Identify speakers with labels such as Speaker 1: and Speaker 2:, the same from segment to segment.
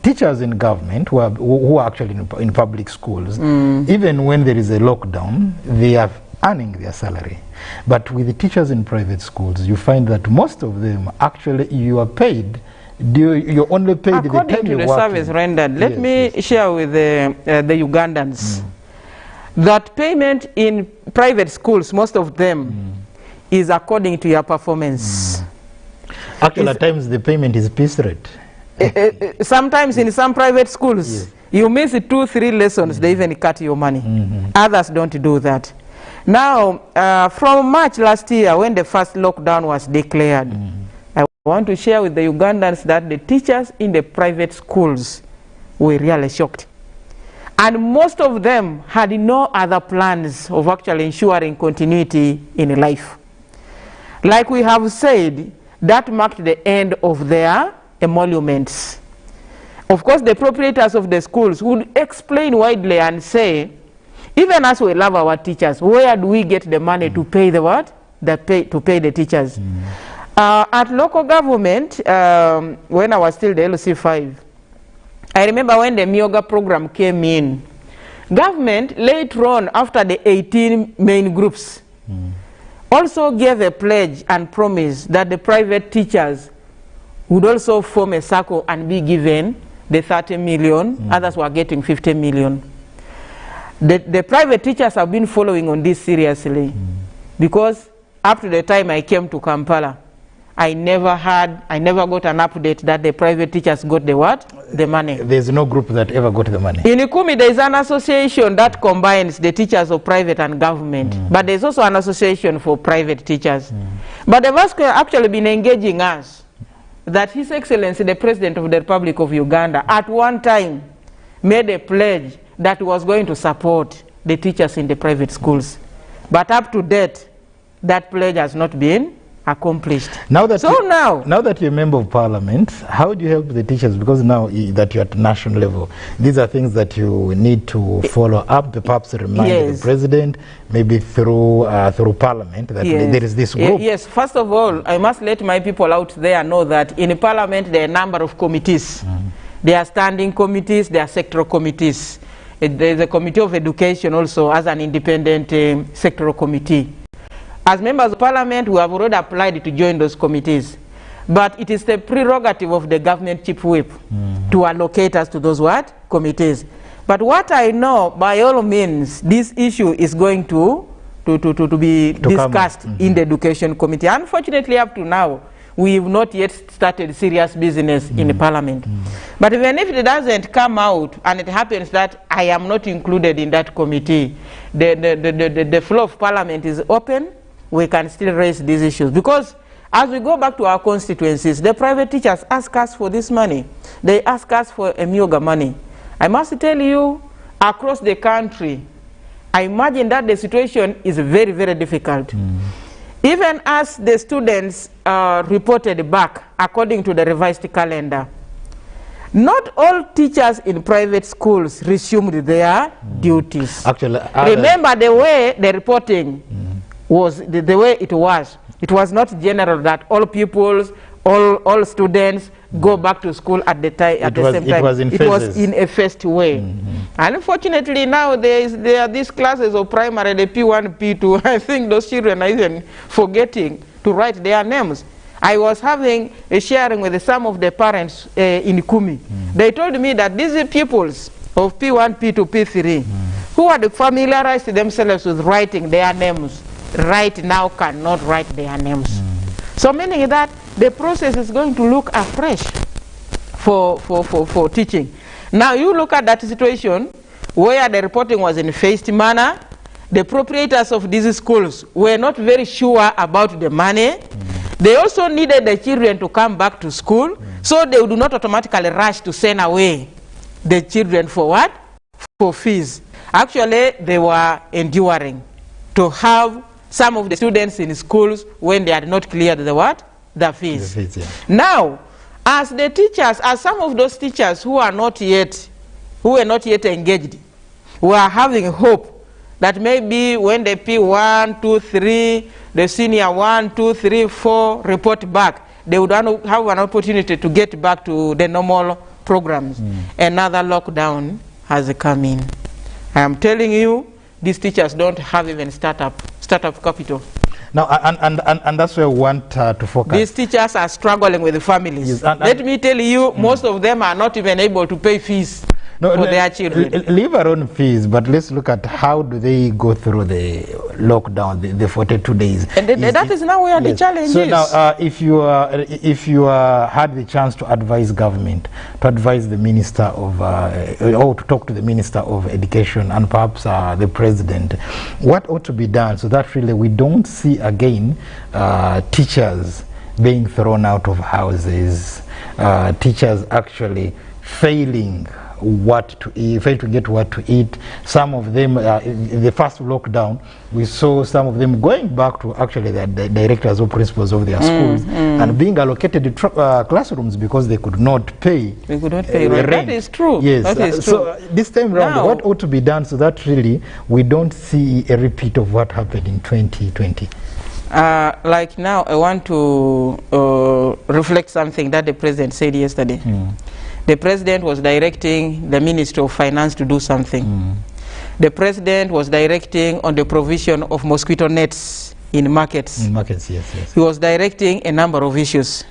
Speaker 1: teachers in government who are actually in public schools, even when there is a lockdown, they are earning their salary. But with the teachers in private schools, you find that most of them actually you are paid. You're only paid
Speaker 2: according to the service rendered. Let me share with the Ugandans that payment in private schools, most of them, is according to your performance.
Speaker 1: Actually, at times the payment is piece rate.
Speaker 2: Sometimes in some private schools, you miss 2-3 lessons, they even cut your money. Others don't do that. Now, from March last year, when the first lockdown was declared, I want to share with the Ugandans that the teachers in the private schools were really shocked. And most of them had no other plans of actually ensuring continuity in life. Like we have said, that marked the end of their emoluments. Of course, the proprietors of the schools would explain widely and say, even as we love our teachers, where do we get the money to pay the what? To pay the teachers. At local government, when I was still the LC5, I remember when the Myoga program came in, government later on, after the 18 main groups, also gave a pledge and promise that the private teachers would also form a circle and be given the 30 million, others were getting 50 million. The private teachers have been following on this seriously, because up to the time I came to Kampala, I never got an update that the private teachers got the what? The money.
Speaker 1: There's no group that ever got the money.
Speaker 2: In Ikumi, there is an association that combines the teachers of private and government, but there's also an association for private teachers. But the VASCO actually been engaging us that His Excellency, the President of the Republic of Uganda, at one time made a pledge that was going to support the teachers in the private schools. But up to date, that pledge has not been accomplished.
Speaker 1: Now that you're a member of parliament, how do you help the teachers? Because now that you're at national level, these are things that you need to follow up, perhaps remind the president, maybe through parliament, that there is this group.
Speaker 2: Yes, first of all, I must let my people out there know that in parliament there are a number of committees. There are standing committees, there are sectoral committees. There is a committee of education also as an independent sectoral committee. As members of parliament, we have already applied to join those committees. But it is the prerogative of the government chief whip to allocate us to those committees. But what I know, by all means, this issue is going to be discussed in the education committee. Unfortunately, up to now, we have not yet started serious business in the parliament. But even if it doesn't come out, and it happens that I am not included in that committee, the floor of parliament is open. We can still raise these issues, because as we go back to our constituencies, the private teachers ask us for this money. They ask us for a Myoga money. I must tell you, across the country, I imagine that the situation is very, very difficult. Even as the students reported back, according to the revised calendar, not all teachers in private schools resumed their duties.
Speaker 1: Actually,
Speaker 2: remember the way the reporting was, the way it was not general that all pupils, all students go back to school at the same time. It was in a phased way. And unfortunately now there are these classes of primary, the P1, P2. I think those children are even forgetting to write their names. I was having a sharing with some of the parents in Kumi. They told me that these pupils of P1, P2, P3, who had familiarized themselves with writing their names, right now cannot write their names. So meaning that the process is going to look afresh for teaching. Now you look at that situation where the reporting was in phased manner. The proprietors of these schools were not very sure about the money. They also needed the children to come back to school, so they would not automatically rush to send away the children for what? For fees. Actually, they were enduring to have some of the students in schools when they had not cleared the what? The fees. The fees, yeah. Now, as the teachers, as some of those teachers who were not yet engaged, were having hope that maybe when the P1, 2, 3, the senior 1, 2, 3, 4 report back, they would have an opportunity to get back to the normal programs, another lockdown has come in. I am telling you, these teachers don't have even startup capital.
Speaker 1: Now, and that's where we want to focus.
Speaker 2: These teachers are struggling with the families.
Speaker 1: Yes,
Speaker 2: Let me tell you, most of them are not even able to pay fees for their children.
Speaker 1: Leave our own fees, but let's look at how do they go through the lockdown, the 42 days.
Speaker 2: And that is now where the challenge
Speaker 1: so
Speaker 2: is.
Speaker 1: Now, if you had the chance to advise government, to advise the minister of, or to talk to the minister of education and perhaps the president, what ought to be done so that really we don't see again teachers being thrown out of houses, teachers actually failing to get what to eat. Some of them, in the first lockdown, we saw some of them going back to actually the directors or principals of their schools and being allocated classrooms because they could not pay.
Speaker 2: They could not pay rent. That is true.
Speaker 1: Yes.
Speaker 2: That is true.
Speaker 1: So this time round, what ought to be done so that really we don't see a repeat of what happened in 2020?
Speaker 2: Like now, I want to reflect something that the president said yesterday. The president was directing the Ministry of Finance to do something. The president was directing on the provision of mosquito nets in markets.
Speaker 1: In markets, yes, yes.
Speaker 2: He was directing a number of issues.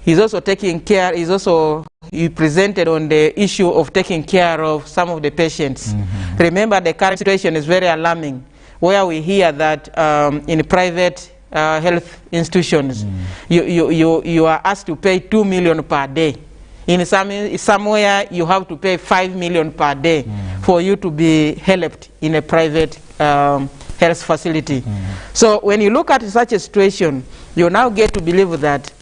Speaker 2: He's also taking care, he presented on the issue of taking care of some of the patients. Remember, the current situation is very alarming, where we hear that in private health institutions, you are asked to pay 2 million per day. In somewhere you have to pay 5 million per day for you to be helped in a private health facility. So when you look at such a situation, you now get to believe that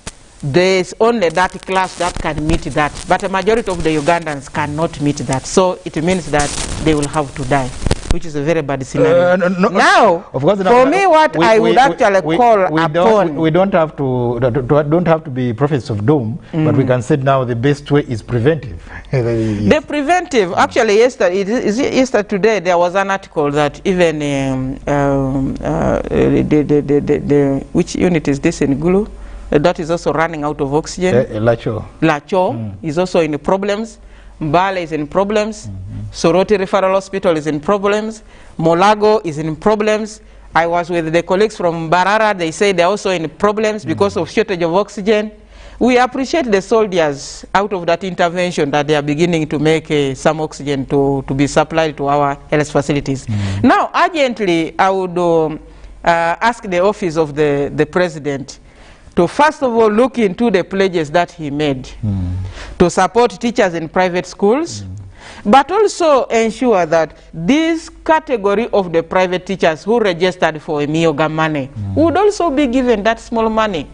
Speaker 2: there is only that class that can meet that, but a majority of the Ugandans cannot meet that. So it means that they will have to die, which is a very bad scenario. Now, of course, for me, what I would actually call upon...
Speaker 1: We don't have to be prophets of doom, but we can say now the best way is preventive.
Speaker 2: The preventive, actually, yesterday, today, there was an article that even, which unit is this in Gulu? That is also running out of oxygen. Lacho is also in problems. Mbale is in problems. Soroti Referral Hospital is in problems. Molago is in problems. I was with the colleagues from Barara. They say they're also in problems because of shortage of oxygen. We appreciate the soldiers out of that intervention that they are beginning to make some oxygen to be supplied to our health facilities. Now, urgently, I would ask the office of the president to first of all look into the pledges that he made to support teachers in private schools, but also ensure that this category of the private teachers who registered for a Mioga money would also be given that small money.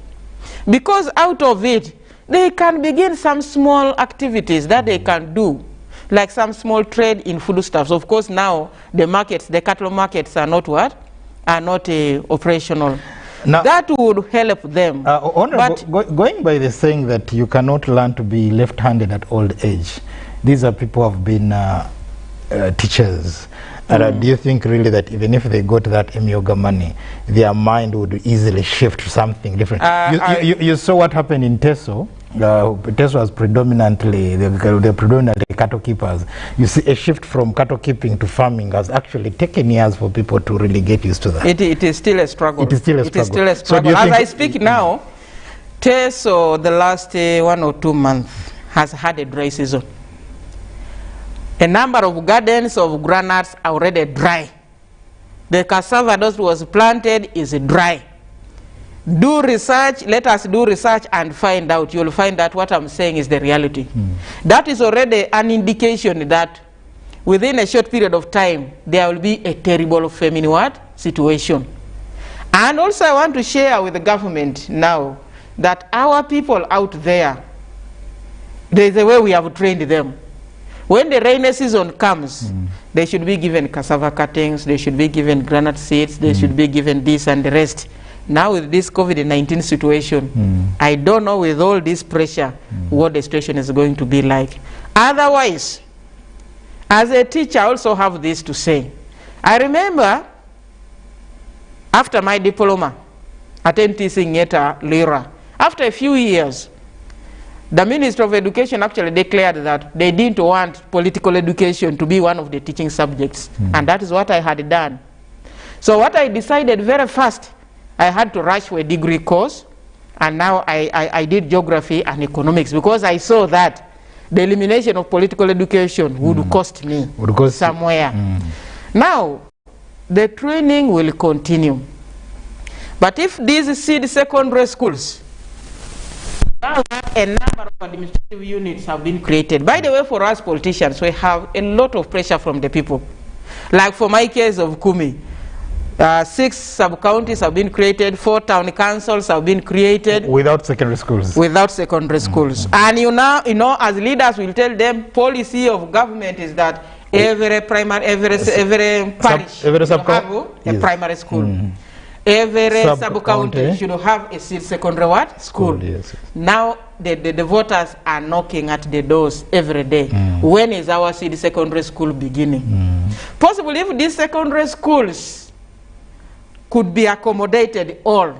Speaker 2: Because out of it, they can begin some small activities that they can do, like some small trade in foodstuffs. Of course, now the markets, the cattle markets are not what? Are not operational. Now, that would help them.
Speaker 1: Going by the saying that you cannot learn to be left-handed at old age, these are people who have been teachers. Do you think really that even if they got that Emioga money, their mind would easily shift to something different? You saw what happened in Teso. Teso was predominantly, they're predominantly cattle keepers. You see a shift from cattle keeping to farming has actually taken years for people to really get used to that.
Speaker 2: It is still a struggle.
Speaker 1: It is still a struggle.
Speaker 2: It is still a struggle. As I speak now, Teso, the last 1 or 2 months, has had a dry season. A number of gardens of groundnuts are already dry. The cassava that was planted is dry. Do research, let us do research and find out. You'll find that what I'm saying is the reality. That is already an indication that within a short period of time, there will be a terrible famine situation. And also I want to share with the government now that our people out there, there's a way we have trained them. When the rainy season comes, they should be given cassava cuttings, they should be given granite seeds, they should be given this and the rest. Now with this COVID-19 situation, I don't know with all this pressure what the situation is going to be like. Otherwise, as a teacher, I also have this to say. I remember after my diploma at NTC Ngeta Lira, after a few years, The Minister of Education actually declared that they didn't want political education to be one of the teaching subjects. And that is what I had done. So what I decided very fast, I had to rush for a degree course, and now I did geography and economics, because I saw that the elimination of political education would cost me somewhere. Now, the training will continue. But if these seed secondary schools, now a number of administrative units have been created. By the way, for us politicians, we have a lot of pressure from the people. Like for my case of Kumi, 6 sub-counties have been created, 4 town councils have been created.
Speaker 1: Without secondary schools.
Speaker 2: Without secondary schools. And you know, as leaders, we'll tell them, policy of government is that every primary, every parish should have a primary school. Every sub-county should have a seed secondary school. Yes. Now the voters are knocking at the doors every day. When is our seed secondary school beginning? Possibly if these secondary schools could be accommodated all,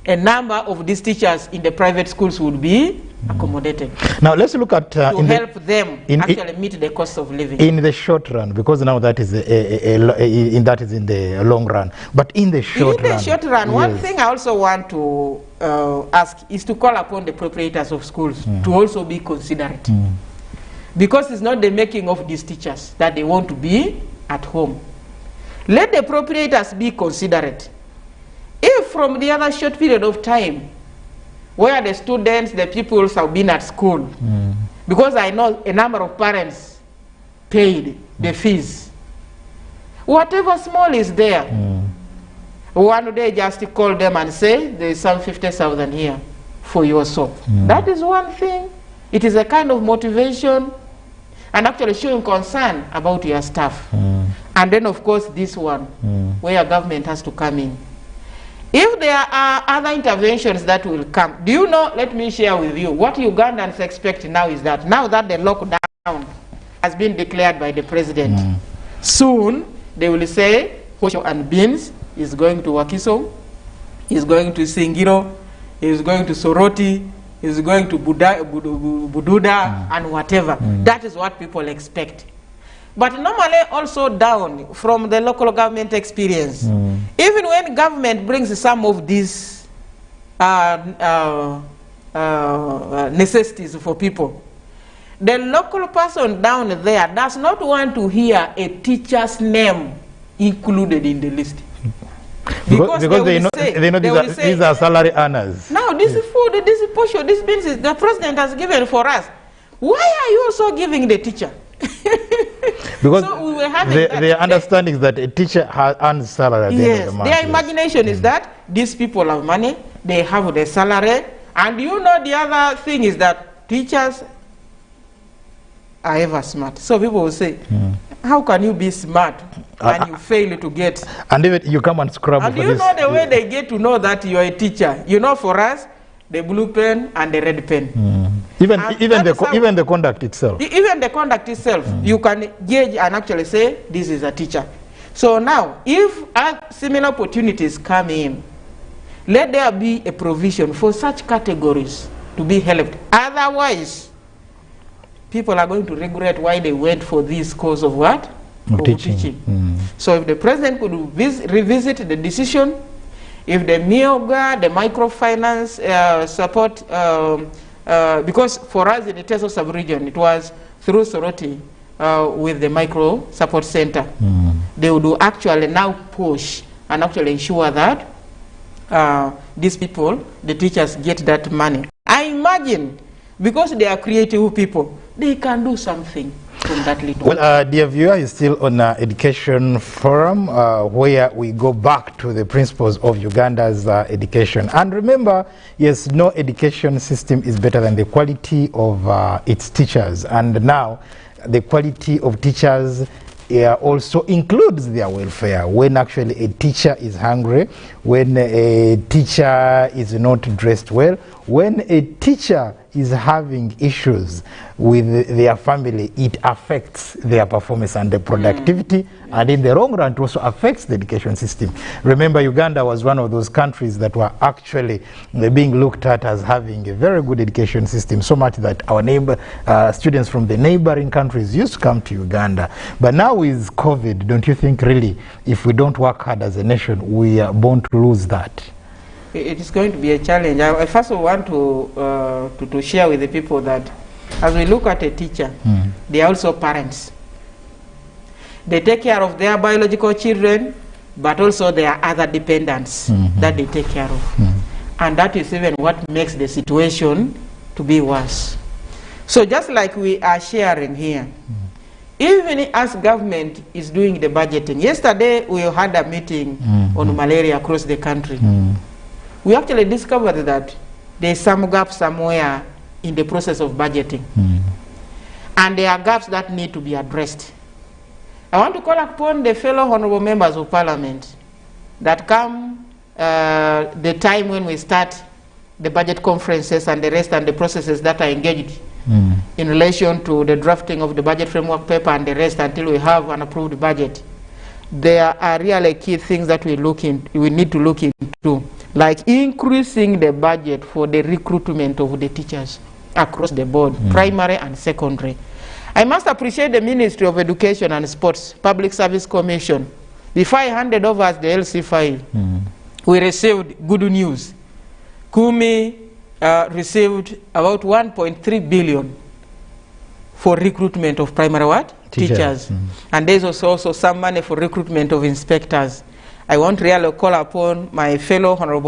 Speaker 2: a number of these teachers in the private schools would be accommodated.
Speaker 1: Now let's look at
Speaker 2: to help them actually meet the cost of living
Speaker 1: in the short run, because now that is that is in the long run. But in the short run,
Speaker 2: one thing I also want to ask is to call upon the proprietors of schools to also be considerate, because it's not the making of these teachers that they want to be at home. Let the proprietors be considerate. If from the other short period of time where the students, the pupils have been at school, because I know a number of parents paid the fees, whatever small is there, one day just call them and say, there is some 50,000 here for your soap. That is one thing. It is a kind of motivation and actually showing concern about your staff. And then of course this one, where government has to come in. If there are other interventions that will come, do you know, let me share with you, what Ugandans expect now is that, now that the lockdown has been declared by the president, soon they will say, Hosho and Beans is going to Wakiso, is going to Singiro, is going to Soroti, is going to Bududa, and whatever. That is what people expect. But normally also down from the local government experience, even when government brings some of these necessities for people, the local person down there does not want to hear a teacher's name included in the list. Because they know these are salary earners. Now this is food, this is portion, this means the president has given for us. Why are you also giving the teacher?
Speaker 1: Because so we were having their understanding is that a teacher earns salary at the end of the month.
Speaker 2: Their imagination is that these people have money, they have the salary, and you know the other thing is that teachers are ever smart. So people will say, how can you be smart and you fail to get? And
Speaker 1: even you come and scrub
Speaker 2: and for you this. Know the way they get to know that you are a teacher. You know, for us, the blue pen and the red pen.
Speaker 1: Even the conduct itself.
Speaker 2: Even the conduct itself, you can gauge and actually say, this is a teacher. So now, if similar opportunities come in, let there be a provision for such categories to be helped. Otherwise, people are going to regret why they went for this course of what?
Speaker 1: Of teaching.
Speaker 2: So if the president could revisit the decision, if the MIOGA, the microfinance support, because for us in the Teso sub-region, it was through Soroti with the micro support center. They would actually now push and actually ensure that these people, the teachers, get that money. I imagine, because they are creative people, they can do something from that little.
Speaker 1: Well, dear viewer, is still on Education Forum, where we go back to the principles of Uganda's education. And remember, yes, no education system is better than the quality of its teachers. And now, the quality of teachers also includes their welfare. When actually a teacher is hungry, when a teacher is not dressed well, when a teacher is having issues with their family, it affects their performance and the productivity, and in the long run it also affects the education system. Remember, Uganda was one of those countries that were actually being looked at as having a very good education system, so much that our students from the neighboring countries used to come to Uganda. But now with COVID, don't you think really, if we don't work hard as a nation, we are bound to lose that?
Speaker 2: It is going to be a challenge. I first want to share with the people that as we look at a teacher, they are also parents. They take care of their biological children, but also there are other dependents that they take care of. And that is even what makes the situation to be worse. So just like we are sharing here, even as government is doing the budgeting, yesterday we had a meeting on malaria across the country. We actually discovered that there is some gap somewhere in the process of budgeting. And there are gaps that need to be addressed. I want to call upon the fellow honorable members of parliament that come the time when we start the budget conferences and the rest and the processes that are engaged in relation to the drafting of the budget framework paper and the rest until we have an approved budget. There are really key things that we need to look into, like increasing the budget for the recruitment of the teachers across the board, primary and secondary. I must appreciate the Ministry of Education and Sports, Public Service Commission. Before I handed over the LC file, we received good news. Kumi received about 1.3 billion for recruitment of primary teachers. And there's also some money for recruitment of inspectors. I want to really call upon my fellow honorable